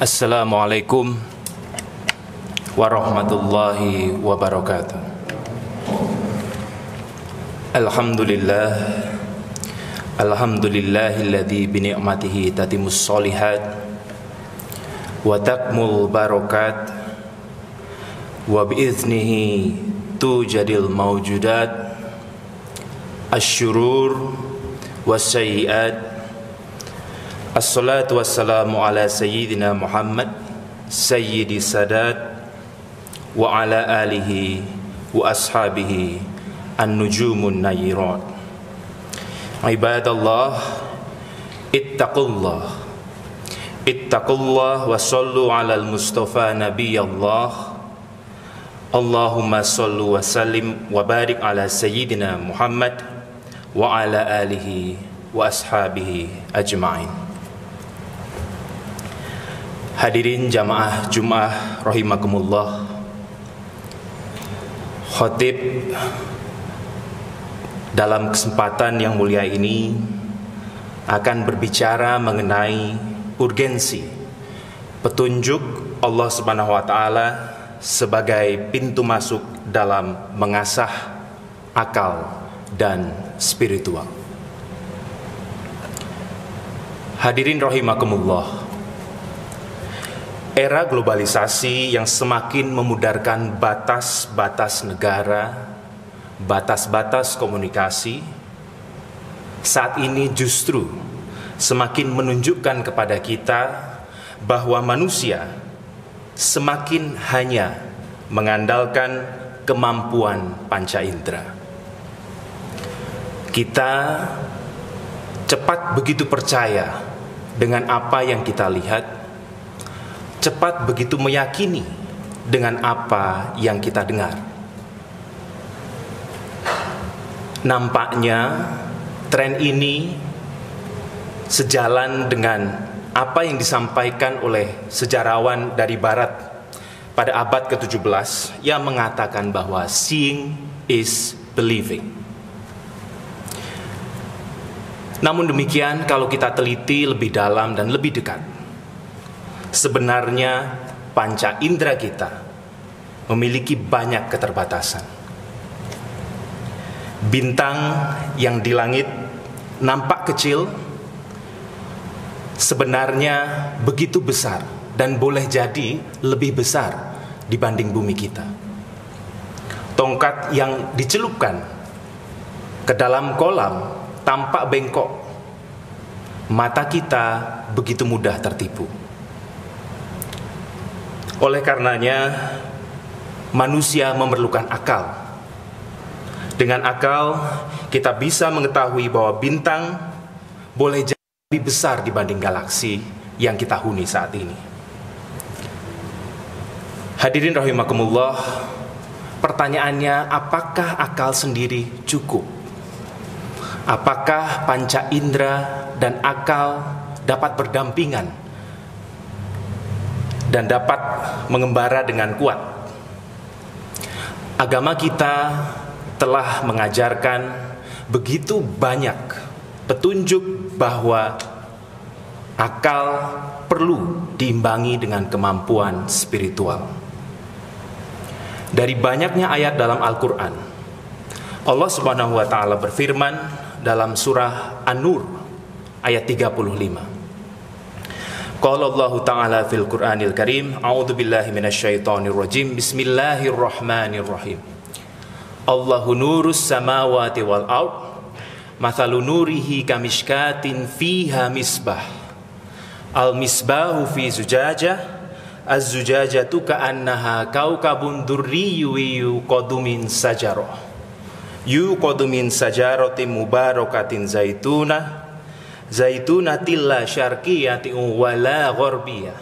Assalamualaikum warahmatullahi wabarakatuh. Alhamdulillahilladzi bini'matihi tatimmus sholihat wa takmul barakat wa biiznihi tujadil mawjudat asyurur wassayyiat. Assalatu wassalamu ala sayyidina Muhammad sayyidi sadat wa ala alihi wa ashabihi an-nujumun nayyirat. Ibadallah, ittaqullah wa sallu ala al-mustafa nabiyallah. Allahumma sallu wa sallim wa barik ala sayyidina Muhammad wa ala alihi wa ashabihi ajma'in. Hadirin jamaah Jum'ah rahimakumullah. Khotib dalam kesempatan yang mulia ini akan berbicara mengenai urgensi petunjuk Allah Subhanahu wa taala sebagai pintu masuk dalam mengasah akal dan spiritual. Hadirin rahimakumullah. Era globalisasi yang semakin memudarkan batas-batas negara, batas-batas komunikasi, saat ini justru semakin menunjukkan kepada kita bahwa manusia semakin hanya mengandalkan kemampuan panca indera. Kita cepat begitu percaya dengan apa yang kita lihat, cepat begitu meyakini dengan apa yang kita dengar. Nampaknya tren ini sejalan dengan apa yang disampaikan oleh sejarawan dari barat pada abad ke-17 yang mengatakan bahwa seeing is believing. Namun demikian, kalau kita teliti lebih dalam dan lebih dekat, sebenarnya panca indera kita memiliki banyak keterbatasan. Bintang yang di langit nampak kecil sebenarnya begitu besar dan boleh jadi lebih besar dibanding bumi kita. Tongkat yang dicelupkan ke dalam kolam tampak bengkok. Mata kita begitu mudah tertipu. Oleh karenanya, manusia memerlukan akal. Dengan akal, kita bisa mengetahui bahwa bintang boleh jadi lebih besar dibanding galaksi yang kita huni saat ini. Hadirin rahimakumullah, pertanyaannya, apakah akal sendiri cukup? Apakah panca indera dan akal dapat berdampingan dan dapat mengembara dengan kuat? Agama kita telah mengajarkan begitu banyak petunjuk bahwa akal perlu diimbangi dengan kemampuan spiritual. Dari banyaknya ayat dalam Al-Quran, Allah Subhanahu wa ta'ala berfirman dalam surah An-Nur ayat 35. Qala Allah Ta'ala fil Qur'anil Karim, a'udzu billahi minasyaitonir rajim, bismillahirrahmanirrahim. Allahu nurus samawati wal ard, mathalu nurihi kamishkatin fiha misbah. Al misbahu fi zujajah, az-zujajatu ka'annaha kaukabun durriyyu yuqadu min sajarah. Yuqadu min sajaratin mubarakatin zaitunah, zaitunatil syarqiyati wala gharbiyah,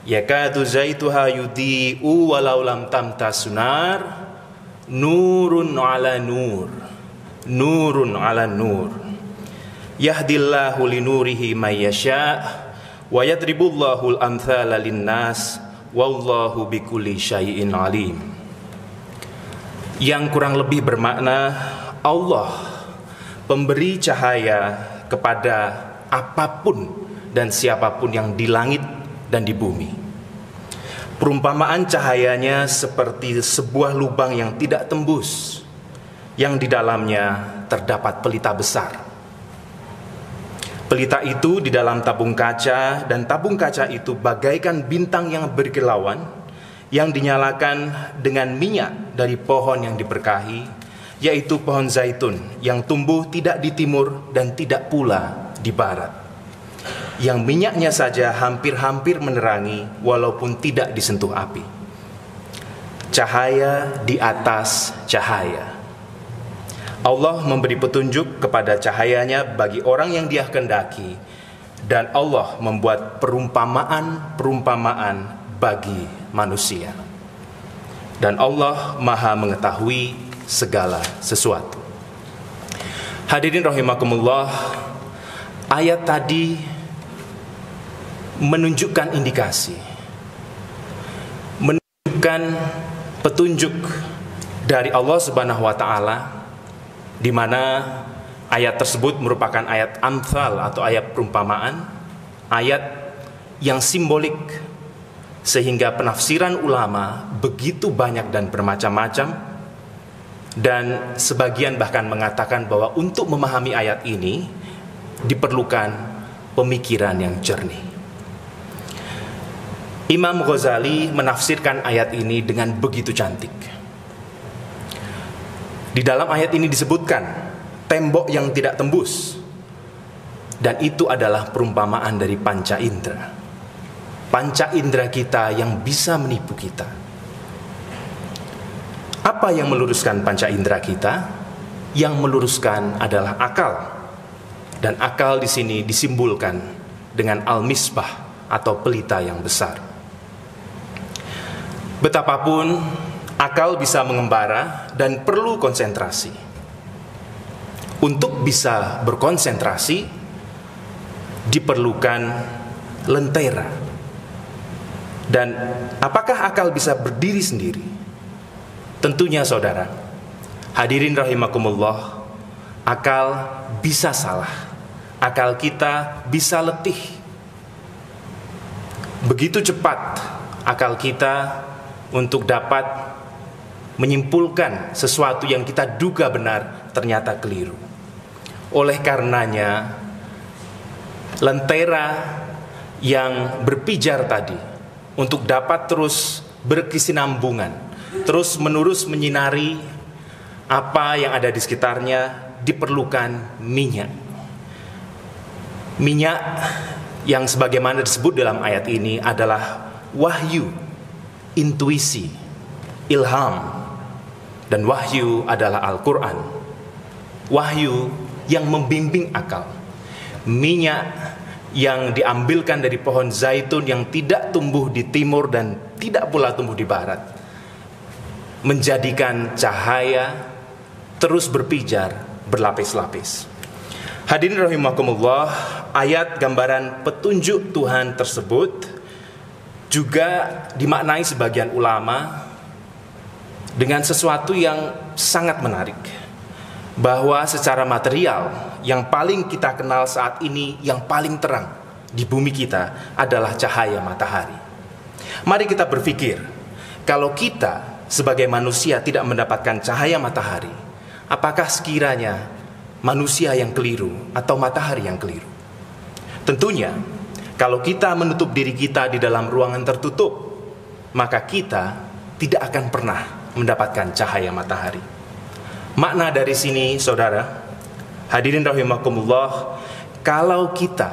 yakadu zaituha yudi'u walau lam tamtasunar, nurun ala nur, nurun ala nur, yahdillahu linurihi may yasha' wa yadribullahu al-amthala linnas wallahu bikulli syai'in alim. Yang kurang lebih bermakna, Allah pemberi cahaya kepada apapun dan siapapun yang di langit dan di bumi. Perumpamaan cahayanya seperti sebuah lubang yang tidak tembus, yang di dalamnya terdapat pelita besar. Pelita itu di dalam tabung kaca, dan tabung kaca itu bagaikan bintang yang berkilauan, yang dinyalakan dengan minyak dari pohon yang diberkahi, yaitu pohon zaitun yang tumbuh tidak di timur dan tidak pula di barat, yang minyaknya saja hampir-hampir menerangi walaupun tidak disentuh api. Cahaya di atas cahaya. Allah memberi petunjuk kepada cahayanya bagi orang yang Dia kehendaki, dan Allah membuat perumpamaan-perumpamaan bagi manusia. Dan Allah Maha mengetahui segala sesuatu. Hadirin rahimakumullah, ayat tadi menunjukkan indikasi, menunjukkan petunjuk dari Allah Subhanahu wa taala, di mana ayat tersebut merupakan ayat amthal atau ayat perumpamaan, ayat yang simbolik, sehingga penafsiran ulama begitu banyak dan bermacam-macam, dan sebagian bahkan mengatakan bahwa untuk memahami ayat ini diperlukan pemikiran yang jernih. Imam Ghazali menafsirkan ayat ini dengan begitu cantik. Di dalam ayat ini disebutkan tembok yang tidak tembus, dan itu adalah perumpamaan dari panca indera. Panca indera kita yang bisa menipu kita. Apa yang meluruskan panca indera kita? Yang meluruskan adalah akal. Dan akal di sini disimbolkan dengan al-misbah atau pelita yang besar. Betapapun akal bisa mengembara dan perlu konsentrasi. Untuk bisa berkonsentrasi diperlukan lentera. Dan apakah akal bisa berdiri sendiri? Tentunya saudara, hadirin rahimakumullah, akal bisa salah. Akal kita bisa letih. Begitu cepat akal kita untuk dapat menyimpulkan sesuatu yang kita duga benar ternyata keliru. Oleh karenanya, lentera yang berpijar tadi untuk dapat terus berkesinambungan, terus menerus menyinari apa yang ada di sekitarnya, diperlukan minyak. Minyak yang sebagaimana disebut dalam ayat ini adalah wahyu, intuisi, ilham. Dan wahyu adalah Al-Quran. Wahyu yang membimbing akal. Minyak yang diambilkan dari pohon zaitun yang tidak tumbuh di timur dan tidak pula tumbuh di barat, menjadikan cahaya terus berpijar berlapis-lapis. Hadirin rahimakumullah, ayat gambaran petunjuk Tuhan tersebut juga dimaknai sebagian ulama dengan sesuatu yang sangat menarik, bahwa secara material yang paling kita kenal saat ini, yang paling terang di bumi kita adalah cahaya matahari. Mari kita berpikir, kalau kita sebagai manusia tidak mendapatkan cahaya matahari, apakah sekiranya manusia yang keliru atau matahari yang keliru? Tentunya kalau kita menutup diri kita di dalam ruangan tertutup, maka kita tidak akan pernah mendapatkan cahaya matahari. Makna dari sini, saudara, hadirin rahimakumullah, kalau kita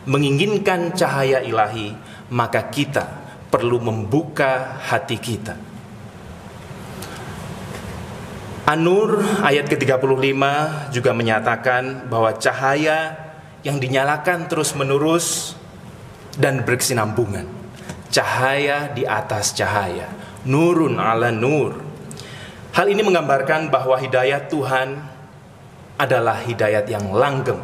menginginkan cahaya ilahi, maka kita perlu membuka hati kita. An-Nur ayat ke-35 juga menyatakan bahwa cahaya yang dinyalakan terus-menerus dan berkesinambungan. Cahaya di atas cahaya, nurun ala nur. Hal ini menggambarkan bahwa hidayat Tuhan adalah hidayat yang langgeng.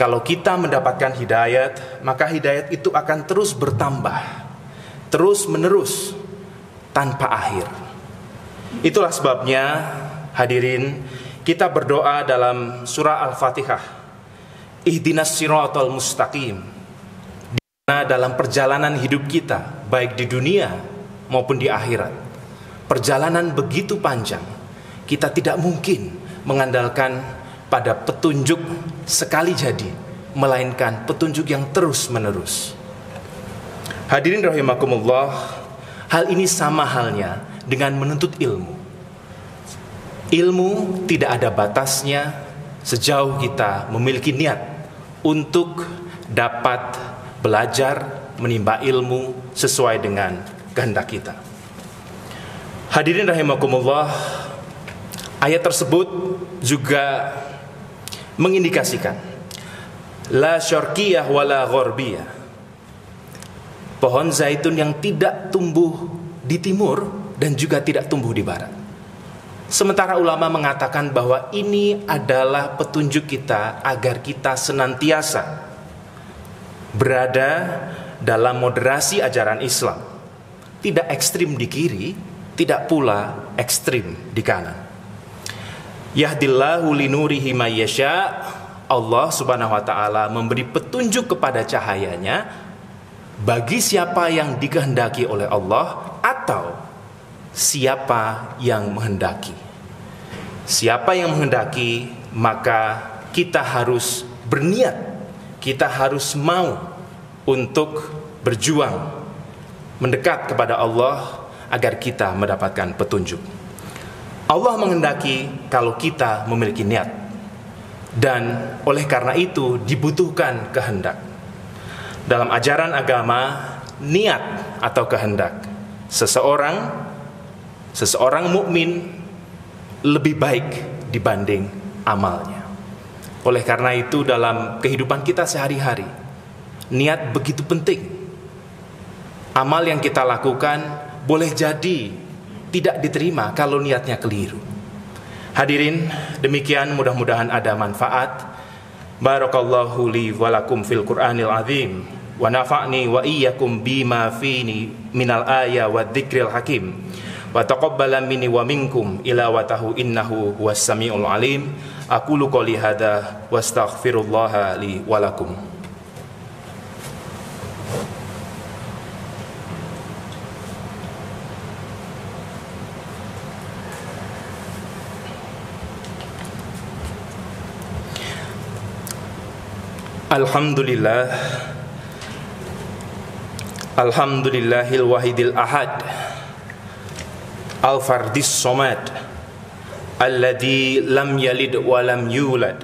Kalau kita mendapatkan hidayat, maka hidayat itu akan terus bertambah, terus menerus, tanpa akhir. Itulah sebabnya, hadirin, kita berdoa dalam surah Al-Fatihah, ihdinas siratal mustaqim, Nah, dalam perjalanan hidup kita, baik di dunia maupun di akhirat, perjalanan begitu panjang, kita tidak mungkin mengandalkan pada petunjuk sekali jadi, melainkan petunjuk yang terus-menerus. Hadirin rahimakumullah, hal ini sama halnya dengan menuntut ilmu. Ilmu tidak ada batasnya sejauh kita memiliki niat untuk dapat belajar, menimba ilmu sesuai dengan kehendak kita. Hadirin rahimakumullah, ayat tersebut juga mengindikasikan la syarqiyah wala gharbiyah, pohon zaitun yang tidak tumbuh di timur dan juga tidak tumbuh di barat. Sementara ulama mengatakan bahwa ini adalah petunjuk kita agar kita senantiasa berada dalam moderasi ajaran Islam, tidak ekstrim di kiri, tidak pula ekstrim di kanan. Yahdillahu linurihi may yasha, Allah subhanahu wa ta'ala memberi petunjuk kepada cahayanya bagi siapa yang dikehendaki oleh Allah atau siapa yang menghendaki. Siapa yang menghendaki, maka kita harus berniat, kita harus mau untuk berjuang mendekat kepada Allah agar kita mendapatkan petunjuk. Allah menghendaki kalau kita memiliki niat, dan oleh karena itu dibutuhkan kehendak. Dalam ajaran agama, niat atau kehendak seseorang mukmin lebih baik dibanding amalnya. Oleh karena itu dalam kehidupan kita sehari-hari, niat begitu penting. Amal yang kita lakukan boleh jadi tidak diterima kalau niatnya keliru. Hadirin, demikian mudah-mudahan ada manfaat. Barakallahu li walakum fil Qur'anil azim, wa nafa'ni wa iyyakum bima fihi minal aya wa dzikril hakim, wa taqabbala minni wa minkum ila watahu innahu huwas samiul alim. Aqulu qouli hadza wa astaghfirullaha li wa lakum. Alhamdulillah, alhamdulillahil wahidil ahad, al-fardis somad, alladzi lam yalid wa lam yulad,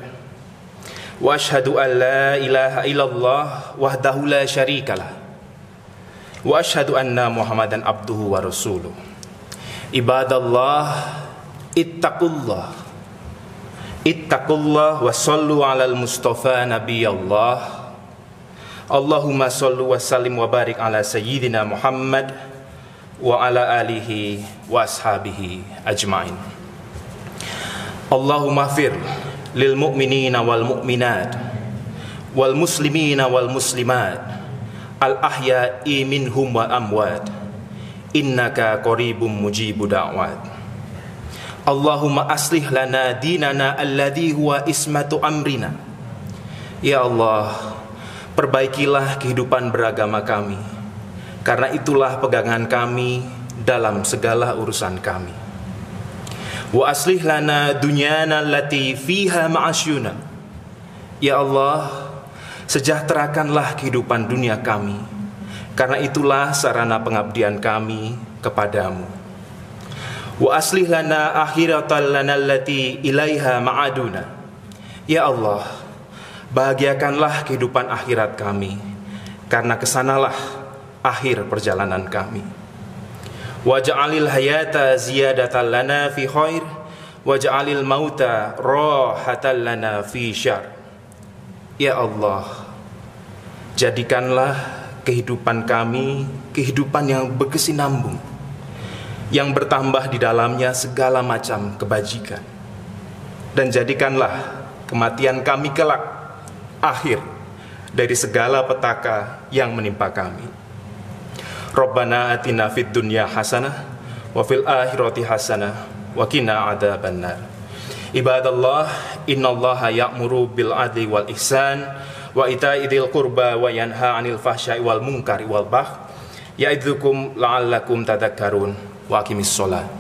wa ashhadu an la ilaha illallah wahdahu la syarikalah, wa ashhadu anna muhammadan abduhu wa rasuluh. Ibadallah, ittaqullah wa sallu alal mustafa nabiyallah. Allahumma sallu wa sallim wa barik ala sayyidina Muhammad wa ala alihi wa ashabihi ajma'in. Allahumma fir lil mu'minina wal mu'minat wal muslimina wal muslimat al ahya'i minhum wal amwat innaka qaribum mujibu da'wat. Allahumma aslih lana dinana alladhi huwa ismatu amrina. Ya Allah, perbaikilah kehidupan beragama kami, karena itulah pegangan kami dalam segala urusan kami. Wa aslih lana dunyana allati fiha ma'asyuna. Ya Allah, sejahterakanlah kehidupan dunia kami, karena itulah sarana pengabdian kami kepadamu. Wa aslih lana akhiratan lana allati ilaiha ma'aduna. Ya Allah, bahagiakanlah kehidupan akhirat kami, karena kesanalah akhir perjalanan kami. Waj'alil hayata ziyadatan lana fi khair, waj'alil mauta rahatan lana fi syarr. Ya Allah, jadikanlah kehidupan kami kehidupan yang berkesinambung, yang bertambah di dalamnya segala macam kebajikan, dan jadikanlah kematian kami kelak akhir dari segala petaka yang menimpa kami. Rabbana atina fid dunya hasanah wa fil akhirati hasanah wa qina adzabannar. Ibadallah, innallaha ya'muru bil adli wal ihsan wa ita'i dzil qurba wa yanha 'anil fahsya'i wal munkari wal baghi ya'idzukum la'allakum tadhakkarun wa aqimissalah.